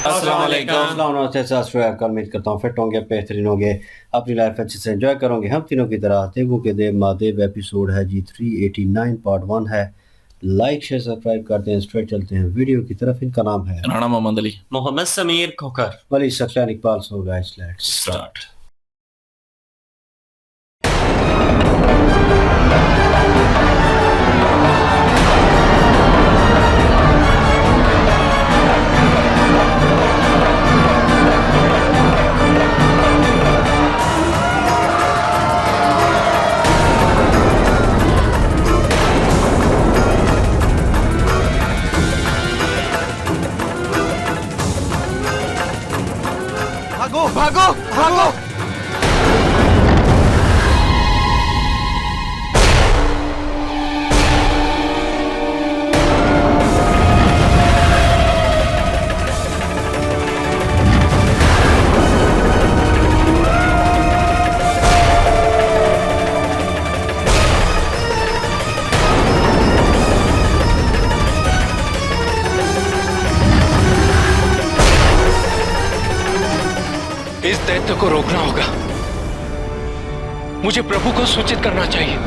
अस्सलाम वालेकुम। उम्मीद करता हूँ फिट होंगे, बेहतरीन होंगे, अपनी लाइफ अच्छे से एंजॉय करोगे हम तीनों की तरह। तेगू के देव महादेव एपिसोड है जी 389 पार्ट 1 है। लाइक शेयर सब्सक्राइब करते हैं, स्ट्रेट चलते हैं वीडियो की तरफ। इनका नाम है Rana Mohammad Ali. Mohammad Sameer Khokhar. Wali Sakhtiyar Iqbal. So guys let's start. भागो भागो भागो। इस दैत्य को रोकना होगा। मुझे प्रभु को सूचित करना चाहिए।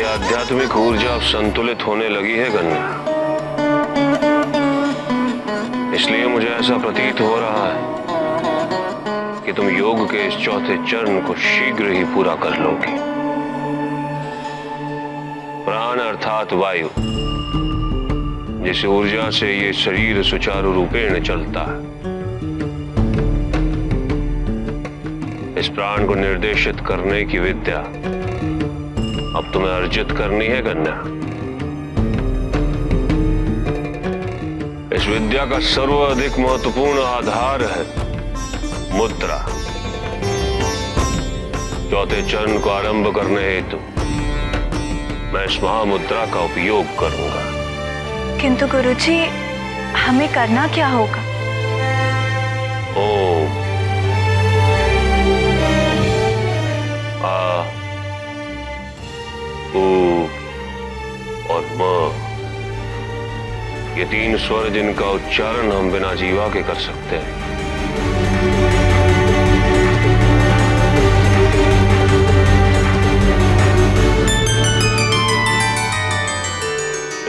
आध्यात्मिक ऊर्जा अब संतुलित होने लगी है गन्ना, इसलिए मुझे ऐसा प्रतीत हो रहा है कि तुम योग के इस चौथे चरण को शीघ्र ही पूरा कर लोगी। प्राण अर्थात वायु, जिस ऊर्जा से ये शरीर सुचारू रूपेण चलता है, इस प्राण को निर्देशित करने की विद्या अब तुम्हें अर्जित करनी है गन्ना। इस विद्या का सर्वाधिक महत्वपूर्ण आधार है मुद्रा। चौथे चरण को आरंभ करने हेतु मैं इस महामुद्रा का उपयोग करूंगा। किंतु गुरुजी, हमें करना क्या होगा? ओम आ ऊ और म, ये तीन स्वर जिनका उच्चारण हम बिना जीवा के कर सकते हैं।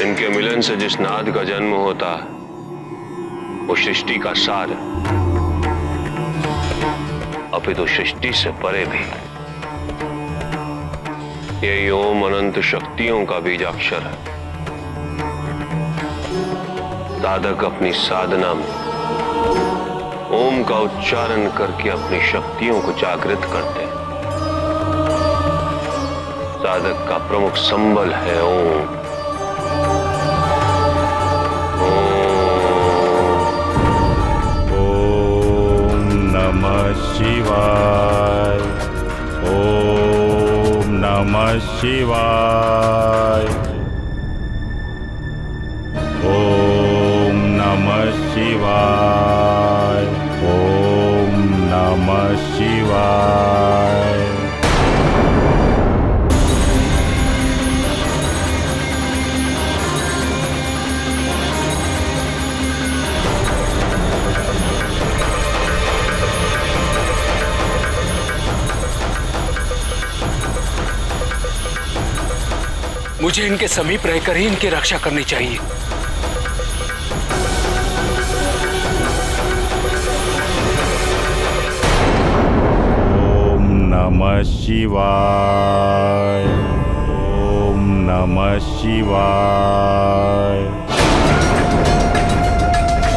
इनके मिलन से जिस नाद का जन्म होता है वो सृष्टि का सार है, अपितु सृष्टि से परे भी। ये ओम अनंत शक्तियों का बीजाक्षर है। साधक अपनी साधना में ओम का उच्चारण करके अपनी शक्तियों को जागृत करते हैं। साधक का प्रमुख संबल है ओम। ओम नमः शिवाय। ओम नमः शिवाय। ओम नमः शिवाय। ओम नमः शिवाय। मुझे इनके समीप रहकर ही इनकी रक्षा करनी चाहिए। ओम नमः शिवाय। ओम नमः शिवाय।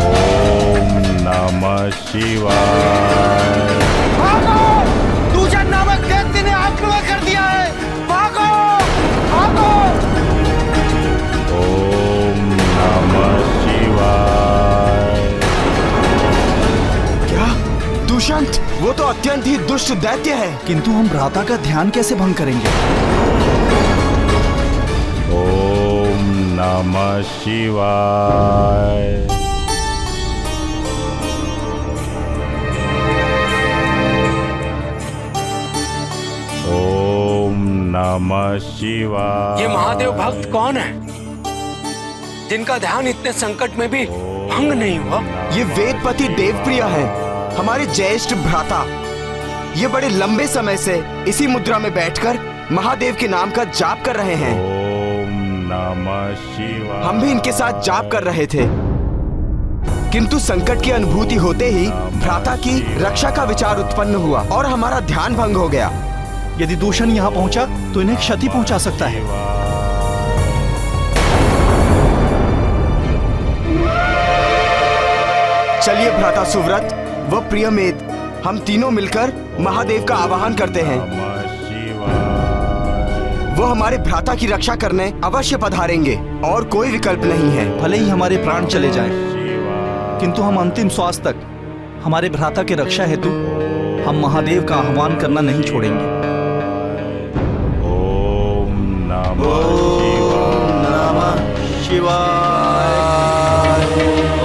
ओम नमः शिवाय। भागो! दूषण नामक दैत्य ने आक्रमण कर दिया है। भागो! भागो! ओम नमः शिवाय। अनंत ही दुष्ट दैत्य है। किंतु हम भ्राता का ध्यान कैसे भंग करेंगे? ओम नमः शिवाय। ओम नमः शिवाय। ये महादेव भक्त कौन है जिनका ध्यान इतने संकट में भी भंग नहीं हुआ? ये वेदपति देवप्रिय है, हमारे ज्येष्ठ भ्राता। ये बड़े लंबे समय से इसी मुद्रा में बैठकर महादेव के नाम का जाप कर रहे हैं। ओम नमः शिवाय। हम भी इनके साथ जाप कर रहे थे, किंतु संकट की अनुभूति होते ही भ्राता की रक्षा का विचार उत्पन्न हुआ और हमारा ध्यान भंग हो गया। यदि दूषण यहाँ पहुँचा तो इन्हें क्षति पहुँचा सकता है। चलिए भ्राता सुव्रत व प्रियमेद, हम तीनों मिलकर महादेव का आवाहन करते हैं। वो हमारे भ्राता की रक्षा करने अवश्य पधारेंगे और कोई विकल्प नहीं है। भले ही हमारे प्राण चले जाएं, किंतु हम अंतिम श्वास तक हमारे भ्राता की रक्षा हेतु हम महादेव का आह्वान करना नहीं छोड़ेंगे। ओम नमः शिवाय।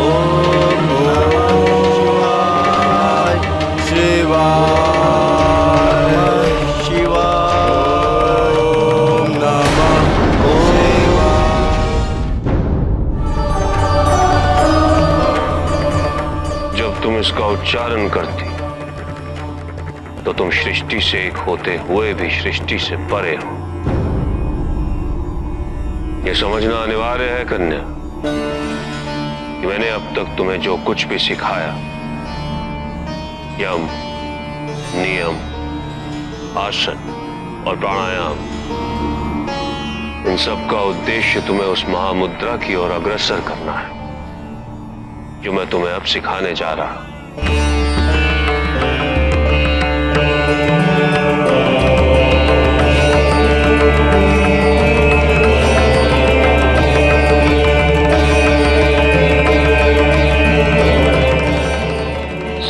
ओम नमः शिवाय। शिवाय। ओम नमः शिवाय। जब तुम इसका उच्चारण करती तो तुम सृष्टि से एक होते हुए भी सृष्टि से परे हो। यह समझना अनिवार्य है कन्या कि मैंने अब तक तुम्हें जो कुछ भी सिखाया, यम, नियम, आसन और प्राणायाम, इन सब का उद्देश्य तुम्हें उस महामुद्रा की ओर अग्रसर करना है जो मैं तुम्हें अब सिखाने जा रहा हूं।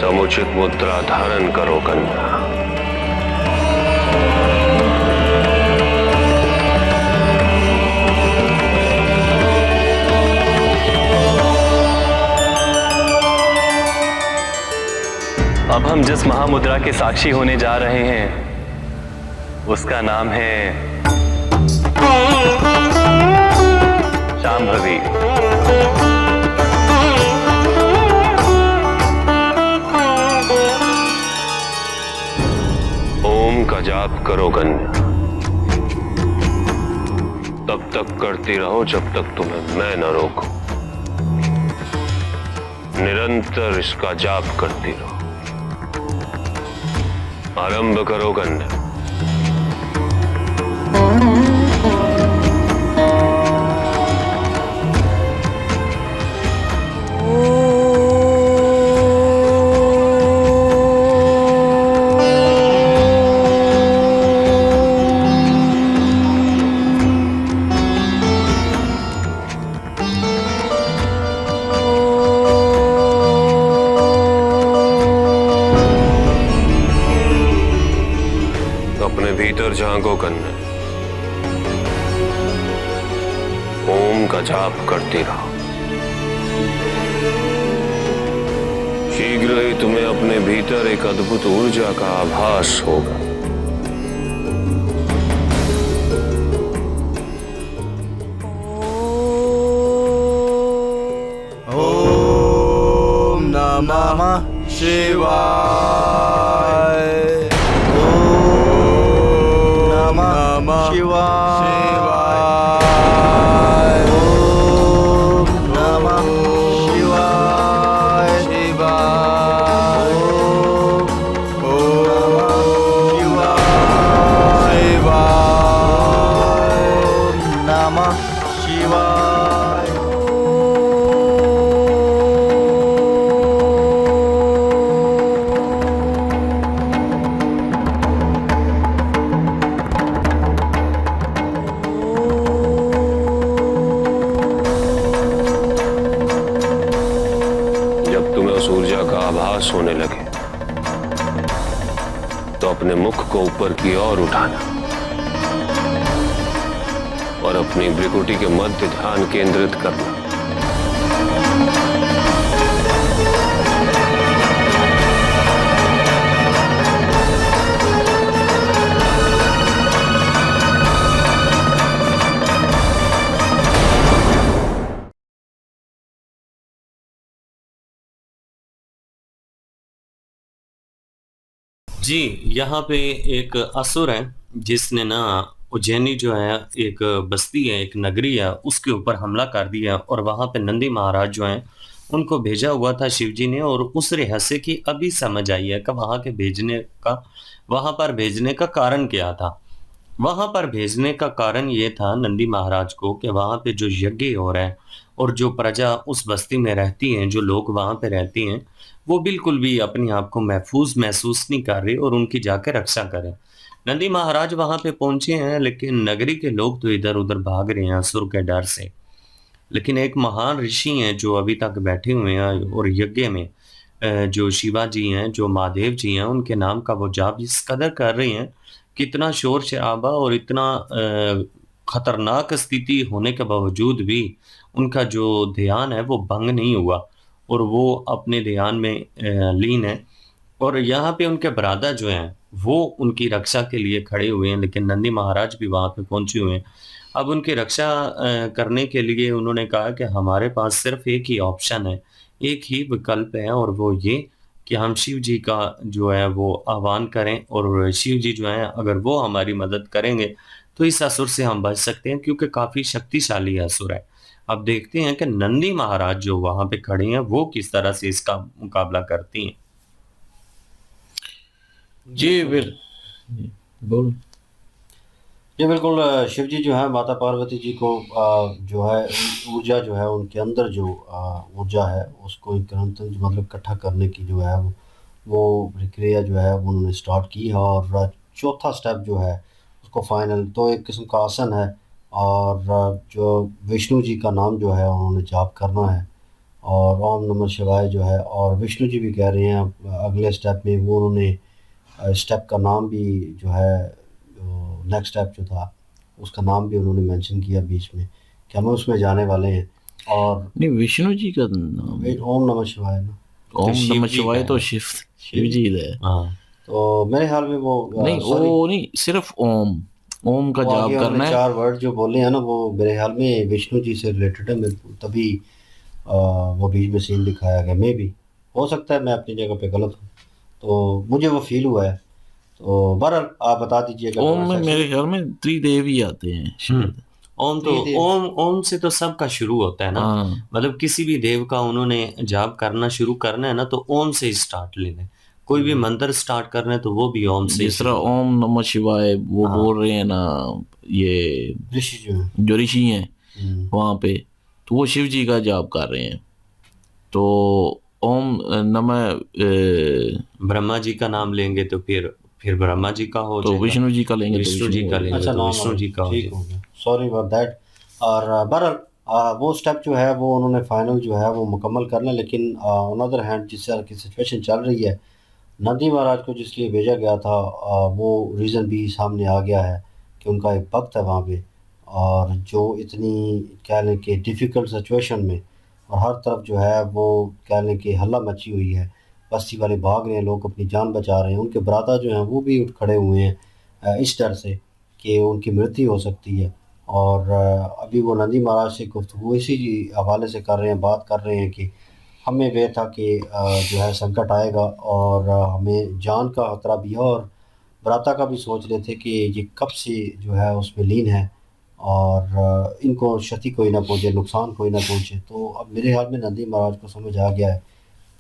समुचित मुद्रा धारण करो कन्या। अब हम जिस महामुद्रा के साक्षी होने जा रहे हैं उसका नाम है शांभवी। ओम का जाप करो कन्या, तब तक करती रहो जब तक तुम्हें मैं न रोकूं। निरंतर इसका जाप करती रहो। आरंभ करो कन्या। अपने भीतर झांको कन्या, ओम का जाप करती रहो। शीघ्र ही तुम्हें अपने भीतर एक अद्भुत ऊर्जा का आभास होगा। ओम नमः शिवाय। ओम नमः शिवाय। ओम नमः शिवाय। शिवाय। ओम नमः शिवाय। जब तुम्हें उस ऊर्जा का आभास होने लगे अपने मुख को ऊपर की ओर उठाना और अपनी भ्रिकुटी के मध्य ध्यान केंद्रित करना। जी, यहाँ पे एक असुर है जिसने ना उज्जैनी जो है एक बस्ती है, एक नगरी है, उसके ऊपर हमला कर दिया और वहाँ पे नंदी महाराज जो हैं उनको भेजा हुआ था शिव जी ने। और उस रहस्य की अभी समझ आई है कि वहाँ पर भेजने का कारण क्या था। वहाँ पर भेजने का कारण ये था नंदी महाराज को कि वहाँ पे जो यज्ञ हो रहा है और जो प्रजा उस बस्ती में रहती हैं, जो लोग वहाँ पे रहती हैं, वो बिल्कुल भी अपने आप को महफूज महसूस नहीं कर रहे और उनकी जाके रक्षा करें। नंदी महाराज वहाँ पे पहुंचे हैं, लेकिन नगरी के लोग तो इधर उधर भाग रहे हैं असुर के डर से। लेकिन एक महान ऋषि हैं जो अभी तक बैठे हुए हैं और यज्ञ में जो शिवा जी हैं, जो महादेव जी हैं, उनके नाम का वो जाप इस कदर कर रहे हैं, कितना शोर शराबा और इतना खतरनाक स्थिति होने के बावजूद भी उनका जो ध्यान है वो भंग नहीं हुआ और वो अपने ध्यान में लीन है। और यहाँ पे उनके बरादा जो हैं वो उनकी रक्षा के लिए खड़े हुए हैं, लेकिन नंदी महाराज भी वहाँ पे पहुंचे हुए हैं। अब उनकी रक्षा करने के लिए उन्होंने कहा कि हमारे पास सिर्फ एक ही ऑप्शन है, एक ही विकल्प है, और वो ये कि हम शिव जी का जो है वो आह्वान करें और शिव जी जो है अगर वो हमारी मदद करेंगे तो इस असुर से हम बच सकते हैं, क्योंकि काफी शक्तिशाली असुर है। अब देखते हैं कि नंदी महाराज जो वहां पे खड़े हैं वो किस तरह से इसका मुकाबला करती हैं। जी बोल जी बिल्कुल। शिव जी जो है माता पार्वती जी को जो है ऊर्जा जो है उनके अंदर जो ऊर्जा है उसको मतलब इकट्ठा करने की जो है वो प्रक्रिया जो है वो उन्होंने स्टार्ट की है। और चौथा स्टेप जो है उसको फाइनल तो एक किस्म का आसन है और जो विष्णु जी का नाम जो है उन्होंने जाप करना है और ओम नमः शिवाय जो है। और विष्णु जी भी कह रहे हैं अगले स्टेप में वो उन्होंने स्टेप का नाम भी जो है नेक्स्ट स्टेप जो था उसका नाम भी उन्होंने मेंशन किया बीच में कि हम उसमें जाने वाले हैं। और नहीं, विष्णु जी का नाम ओम नमः शिवाय ना, ओम नमः शिवाय तो शिव जी है। हाँ, तो मेरे ख्याल में वो नहीं, वो नहीं, सिर्फ ओम का जाप करना है। 4 वर्ड जो बोले हैं ना वो मेरे ख्याल में विष्णु जी से रिलेटेड है। मेरे को तभी वो बीच में सीन दिखाया गया। मे भी हो सकता है मैं अपनी जगह पे गलत हूँ, तो मुझे वो फील हुआ है। तो बहरहाल आप बता दीजिएगा। ओम में मेरे ख्याल में त्रिदेव ही आते हैं शायद। ओम तो ओम से तो सबका शुरू होता है ना। मतलब किसी भी देव का उन्होंने जाप करना शुरू करना है ना तो ओम से स्टार्ट लेना है। कोई भी मंत्र स्टार्ट करना है तो वो भी ओम से। जिस तरह ओम नमः शिवाय वो बोल रहे हैं ना, ये ऋषि जो ऋषि हैं वहाँ पे, तो वो शिव जी का जाप कर रहे हैं। तो ओम नमः ब्रह्मा जी का नाम लेंगे तो फिर ब्रह्मा जी का हो तो विष्णु जी का लेंगे तो विष्णु जी का लेंगे अच्छा, तो विष्णु जी का हो गया। Sorry for that. और बहरहाल वो स्टेप जो है वो उन्होंने फाइनल जो है वो मुकम्मल करना। लेकिन ऑन अदर हैंड जिस तरह की सिचुएशन चल रही है, नंदी महाराज को जिस लिए भेजा गया था वो रीज़न भी सामने आ गया है कि उनका एक भक्त है वहाँ पे, और जो इतनी कह लें कि डिफ़िकल्ट सिचुएशन में और हर तरफ जो है वो कह लें कि हल्ला मची हुई है, बस्ती वाले भाग रहे हैं, लोग अपनी जान बचा रहे हैं, उनके बरादा जो हैं वो भी उठ खड़े हुए हैं इस डर से कि उनकी मृत्यु हो सकती है। और अभी वो नंदी महाराज से गुफ्तगू इसी हवाले से कर रहे हैं, बात कर रहे हैं कि हमें वे था कि जो है संकट आएगा और हमें जान का खतरा भी है, और बराता का भी सोच रहे थे कि ये कब से जो है उसमें लीन है और इनको क्षति कोई ना पहुँचे, नुकसान कोई ना पहुँचे। तो अब मेरे ख्याल में नंदी महाराज को समझ आ गया है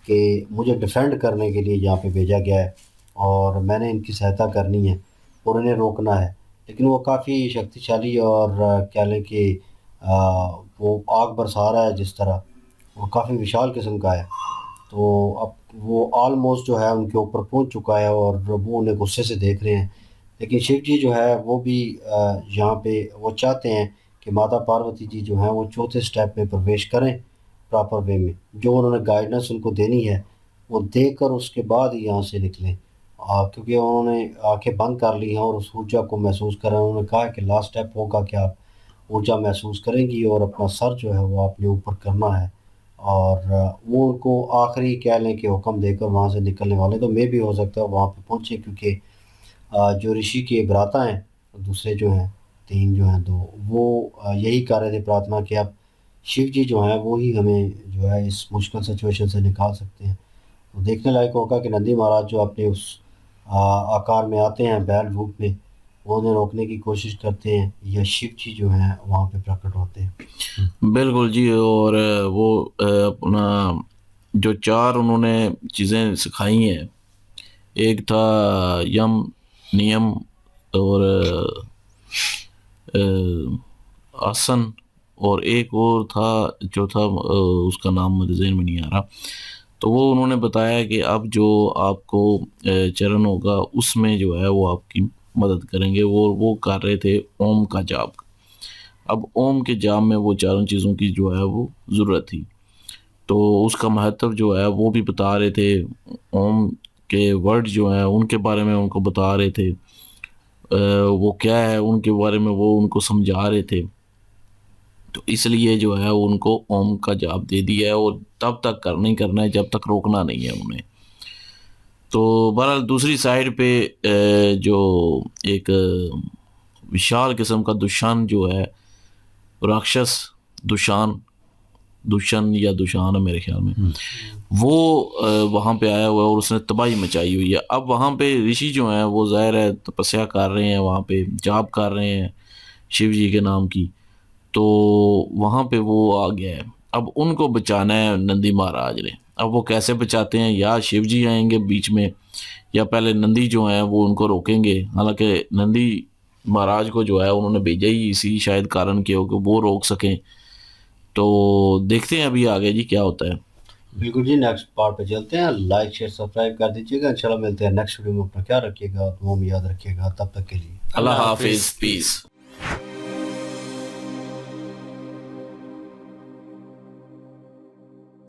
कि मुझे डिफेंड करने के लिए यहाँ पे भेजा गया है और मैंने इनकी सहायता करनी है और इन्हें रोकना है। लेकिन वो काफ़ी शक्तिशाली और कह लें कि वो आग बरसा रहा है जिस तरह, वो काफ़ी विशाल किस्म का है। तो अब वो ऑलमोस्ट जो है उनके ऊपर पहुंच चुका है और वो उन्हें गुस्से से देख रहे हैं। लेकिन शिव जी जो है वो भी यहाँ पे वो चाहते हैं कि माता पार्वती जी जो हैं वो चौथे स्टेप में प्रवेश करें प्रॉपर वे में, जो उन्होंने गाइडेंस उनको देनी है वो देकर उसके बाद ही यहाँ से निकलें क्योंकि उन्होंने आंखें बंद कर ली हैं और उस ऊर्जा को महसूस कर रहे हैं। उन्होंने कहा कि लास्ट स्टेप होगा कि आप ऊर्जा महसूस करेंगी और अपना सर जो है वो आपने ऊपर करना है, और वो उनको आखिरी कह लें कि हुक्म देकर वहाँ से निकलने वाले। तो मे भी हो सकता है वहाँ पे पहुँचे, क्योंकि जो ऋषि के भ्राता हैं दूसरे जो हैं, 3 जो हैं 2, वो यही कर रहे थे प्रार्थना कि अब शिव जी जो हैं वो ही हमें जो है इस मुश्किल सिचुएशन से निकाल सकते हैं। तो देखने लायक होगा कि नंदी महाराज जो अपने उस आकार में आते हैं बैल रूप में, वो उन्हें रोकने की कोशिश करते हैं, या शिव जी जो हैं वहाँ पे प्रकट होते हैं। बिल्कुल जी। और वो अपना जो 4 उन्होंने चीज़ें सिखाई हैं, एक था यम, नियम और आसन, और एक और था जो था उसका नाम मुझे ज़हन में नहीं आ रहा। तो वो उन्होंने बताया कि अब जो आपको चरण होगा उसमें जो है वो आपकी मदद करेंगे। वो कर रहे थे ओम का जाप। अब ओम के जाप में वो चारों चीज़ों की जो है वो ज़रूरत थी, तो उसका महत्व जो है वो भी बता रहे थे। ओम के वर्ड जो हैं उनके बारे में उनको बता रहे थे, वो क्या है उनके बारे में वो उनको समझा रहे थे। तो इसलिए जो है उनको ओम का जाप दे दिया है, और तब तक करना ही करना है जब तक रोकना नहीं है उन्हें। तो बहरहाल दूसरी साइड पे जो एक विशाल किस्म का दुशान जो है, राक्षस दुशान या दुशान है मेरे ख्याल में, वो वहाँ पे आया हुआ है और उसने तबाही मचाई हुई है। अब वहाँ पे ऋषि जो हैं वो ज़ाहिर है तपस्या कर रहे हैं, वहाँ पे जाप कर रहे हैं शिव जी के नाम की। तो वहाँ पे वो आ गया है, अब उनको बचाना है नंदी महाराज ने। अब वो कैसे बचाते हैं, या शिव जी आएंगे बीच में, या पहले नंदी जो हैं वो उनको रोकेंगे। हालांकि नंदी महाराज को जो है उन्होंने भेजा ही इसी शायद कारण के हो कि वो रोक सकें। तो देखते हैं अभी आगे जी क्या होता है। बिल्कुल जी, नेक्स्ट पार्ट पे चलते हैं। लाइक शेयर सब्सक्राइब कर दीजिएगा। इंशाल्लाह मिलते हैं नेक्स्ट वीडियो में। अपना ख्याल रखिएगा, दुआ में याद रखिएगा। तब तक के लिए अल्लाह हाफिज़, पीस।